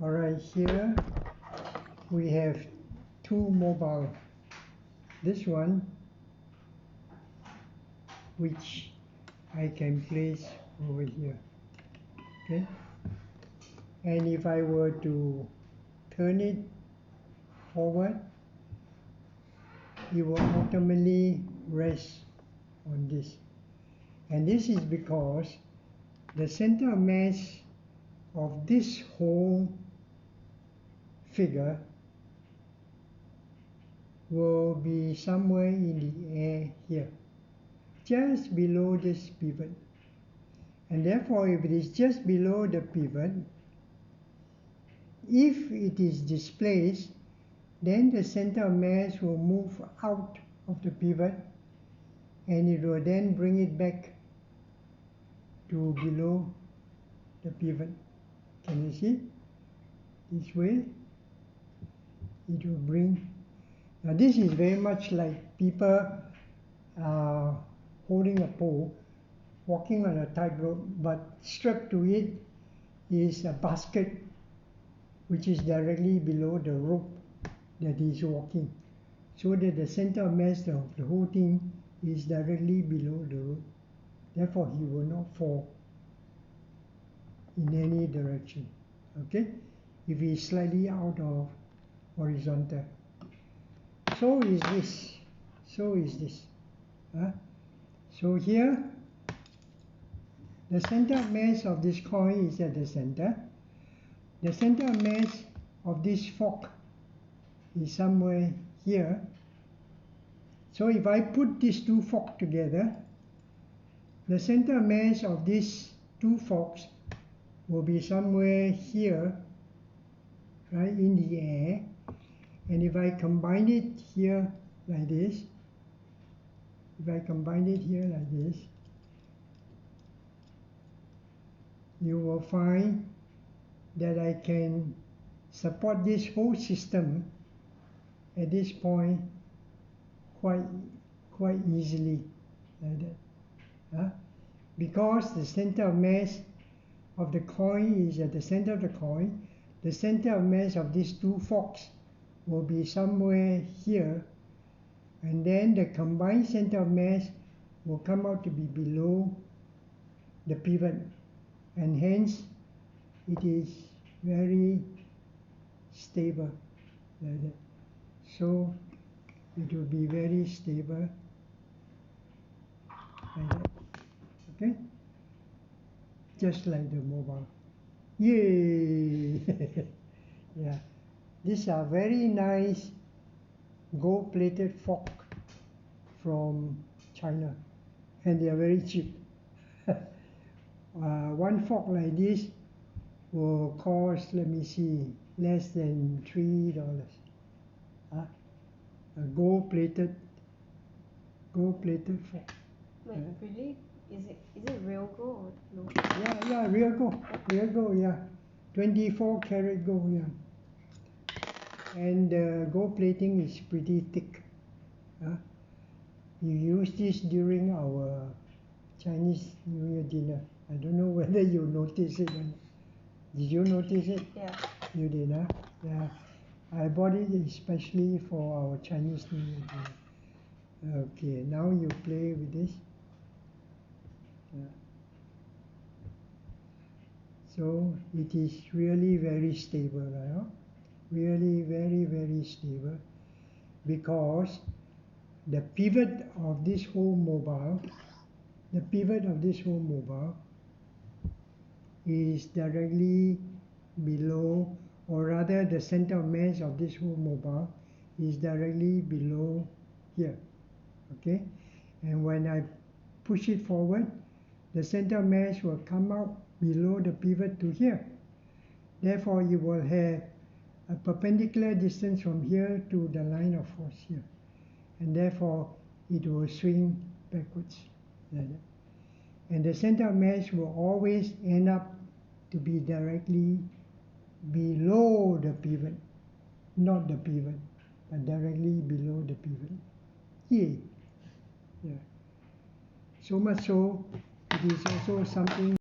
Alright, here we have two mobile. This one, which I can place over here, okay? And if I were to turn it forward, it will automatically rest on this. And this is because the center of mass of this whole figure will be somewhere in the air here, just below this pivot. And therefore, if it is just below the pivot, if it is displaced, then the center of mass will move out of the pivot and it will then bring it back to below the pivot. Can you see? This way, it will bring. Now this is very much like people holding a pole, walking on a tightrope, but strapped to it is a basket which is directly below the rope that he is walking, so that the center of mass of the whole thing is directly below the rope. Therefore, he will not fall in any direction. Okay? If he is slightly out of horizontal. So is this. So is this. So here, the center of mass of this coin is at the center. The center of mass of this fork is somewhere here. So if I put these two forks together, the center of mass of these two forks will be somewhere here, right, in the air. And if I combine it here like this, if I combine it here like this, you will find that I can support this whole system at this point quite easily, like that. Because the center of mass of the coin is at the center of the coin, the center of mass of these two forks will be somewhere here, and then the combined center of mass will come out to be below the pivot, and hence it is very stable like that. So it will be very stable like that. Okay? Just like the mobile. Yay! Yeah. These are very nice gold-plated fork from China, and they are very cheap. One fork like this will cost, let me see, less than $3. A gold-plated fork. Wait, really? Is it real gold or no? Yeah, real gold, yeah. 24 karat gold, yeah. And the gold plating is pretty thick. You use this during our Chinese New Year dinner. I don't know whether you notice it. Did you notice it? Yeah. You did, huh? Yeah. I bought it especially for our Chinese New Year dinner. Okay, now you play with this. So it is really very stable, right? Really very, very stable, because the pivot of this whole mobile, is directly below, or rather the center of mass of this whole mobile is directly below here. Okay? And when I push it forward, the center of mass will come out below the pivot to here. Therefore, you will have a perpendicular distance from here to the line of force here. And therefore, it will swing backwards like that. And the center of mass will always end up to be directly below the pivot, not the pivot, but directly below the pivot. Yay! Yeah. So much so, it is also something